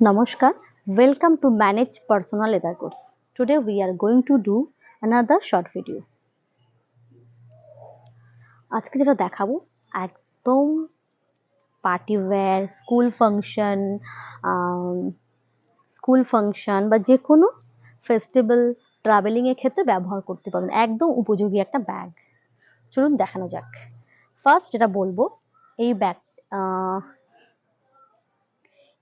Namaskar, welcome to Manage Personal Leather Goods. Today we are going to do another short video. আজকে যেটা দেখাবো একদম party wear, school function বা যে কোনো ফেস্টিভ্যাল ট্রাভেলিং এর ক্ষেত্রে ব্যবহার করতে পারবেন। একদম উপযোগী একটা ব্যাগ। চলুন দেখানো যাক। ফার্স্ট যেটা বলবো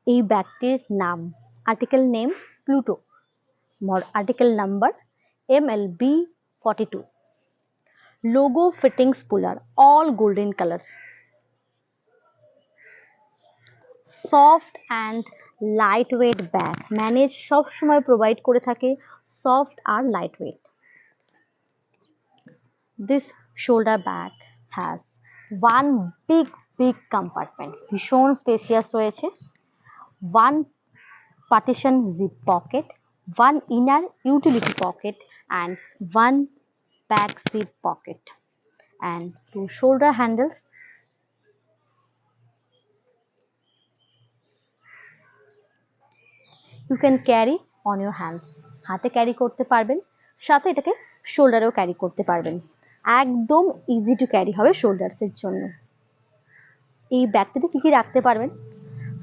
এই ব্যাগটির নাম, article name Pluto, article number MLB42, logo fittings puller, all golden colors, soft and lightweight bag, manage সব সময় প্রোভাইড করে থাকে সফট আর lightweight. This shoulder bag has one big compartment, ভীষণ স্পেসিয়াস রয়েছে, one partition zip pocket, one inner utility pocket and one back zip pocket, and two shoulder handles. You can carry on your hands, হাতে carry করতে পারবেন, সাথে এটাকে শোল্ডারেও carry করতে পারবেন। একদম ইজি টু ক্যারি হবে শোল্ডার্সের জন্য। এই ব্যাগটিতে কি কি রাখতে পারবেন?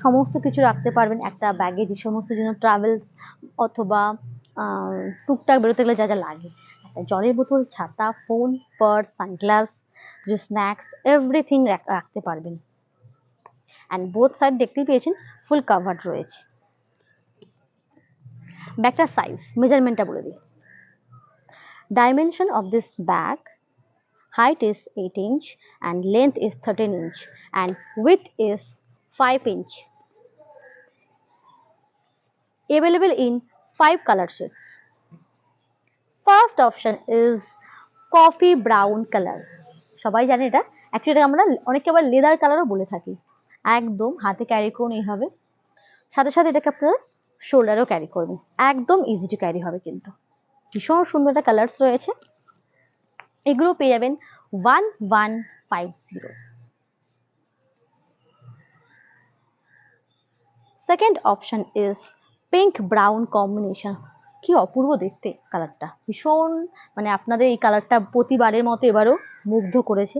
সমস্ত কিছু রাখতে পারবেন একটা ব্যাগে, যে সমস্ত জন্য ট্রাভেল অথবা টুকটাক বেরোতে গেলে যা যা লাগে, একটা জলের বোতল, ছাতা, ফোন, পার্স, সানগ্লাস, কিছু স্ন্যাক্স, এভরিথিং রাখতে পারবেন। অ্যান্ড বোথ সাইড দেখতেই পেয়েছেন ফুল কাভার্ড রয়েছে। ব্যাগটার সাইজ, মেজারমেন্টটা বলে দিই। Dimension of this bag, height is 8 inch and length is 13 inch and width is 5 inch. Available in 5 color shades. First option is coffee brown color. সবাই জানে এটা, অ্যাকচুয়ালি আমরা অনেকে আবার লেদার কালারও বলে থাকি। একদম হাতে ক্যারি করুন এইভাবে, সাথে সাথে এটাকে আপনারা শোল্ডারেও ক্যারি করবেন। একদম ইজি টু ক্যারি হবে কিন্তু। ভীষণ সুন্দর একটা কালার্স রয়েছে। এগুলো পেয়ে যাবেন 1150। Second option is pink brown combination. কি অপূর্ব দেখতে কালারটা, ভীষণ মানে আপনাদের এই কালারটা প্রতিবারের মতো এবারও মুগ্ধ করেছে।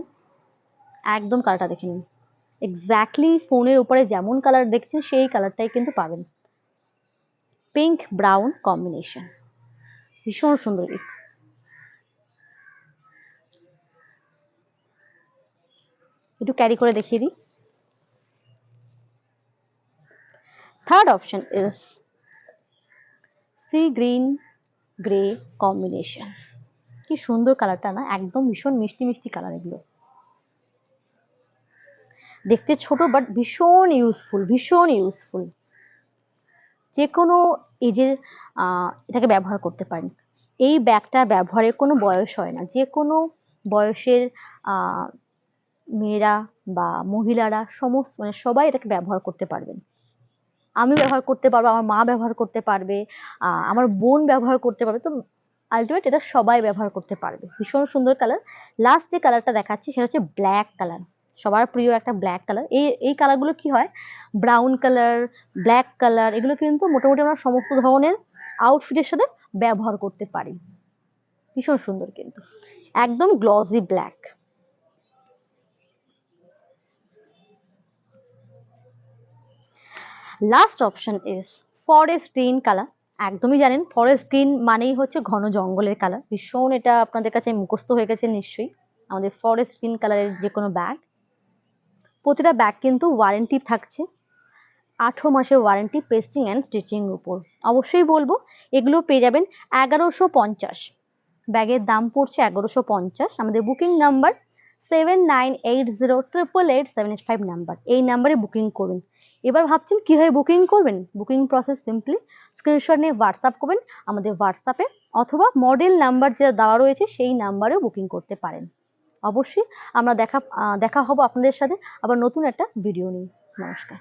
একদম কালারটা দেখে নিন, এক্স্যাক্টলি ফোনের উপরে যেমন কালার দেখছেন সেই কালারটাই কিন্তু পাবেন। পিঙ্ক ব্রাউন কম্বিনেশন, ভীষণ সুন্দর। একটু ক্যারি করে দেখিয়ে দিই। Third option is sea green grey combination. কি সুন্দর কালারটা না, একদম ভীষণ মিষ্টি মিষ্টি কালার। এগুলো দেখতে ছোট বাট ভীষণ ইউজফুল। যে কোনো এজের এটাকে ব্যবহার করতে পারেন। এই ব্যাগটা ব্যবহারের কোনো বয়স হয় না, যে কোনো বয়সের মেয়েরা বা মহিলারা সমস্ত মানে সবাই এটাকে ব্যবহার করতে পারবেন। আমি ব্যবহার করতে পারবো, আমার মা ব্যবহার করতে পারবে, আমার বোন ব্যবহার করতে পারবে। তো আলটিমেট এটা সবাই ব্যবহার করতে পারবে। ভীষণ সুন্দর কালার। লাস্ট যে কালারটা দেখাচ্ছি সেটা হচ্ছে ব্ল্যাক কালার, সবার প্রিয় একটা ব্ল্যাক কালার। এই কালারগুলো কি হয়, ব্রাউন কালার, ব্ল্যাক কালার, এগুলো কিন্তু মোটামুটি আমরা সমস্ত ধরনের আউটফিটের সাথে ব্যবহার করতে পারি। ভীষণ সুন্দর কিন্তু, একদম glossy black. Last option is forest green colour. একদমই জানেন ফরেস্ট গ্রিন মানেই হচ্ছে ঘন জঙ্গলের কালার। ভীষণ এটা আপনাদের কাছে মুখস্থ হয়ে গেছে নিশ্চয়ই। আমাদের ফরেস্ট গ্রিন কালারের যে কোনো ব্যাগ, প্রতিটা ব্যাগ কিন্তু ওয়ারেন্টি থাকছে 18 মাসের ওয়ারেন্টি পেস্টিং অ্যান্ড স্টিচিং উপর। অবশ্যই বলবো এগুলো পেয়ে যাবেন 1150। ব্যাগের দাম পড়ছে 1150। আমাদের বুকিং নাম্বার 7980888785 নাম্বার, এই নাম্বারে বুকিং করুন। এবার ভাবছেন কিভাবে বুকিং করবেন? বুকিং প্রসেস সিম্পলি স্ক্রিনশট নিয়ে হোয়াটসঅ্যাপ করবেন আমাদের হোয়াটসঅ্যাপে, অথবা মডেল নাম্বার যেটা দেওয়া রয়েছে সেই নাম্বারেও বুকিং করতে পারেন। অবশ্যই আমরা দেখা হবো আপনাদের সাথে আবার নতুন একটা ভিডিও নিয়ে। নমস্কার।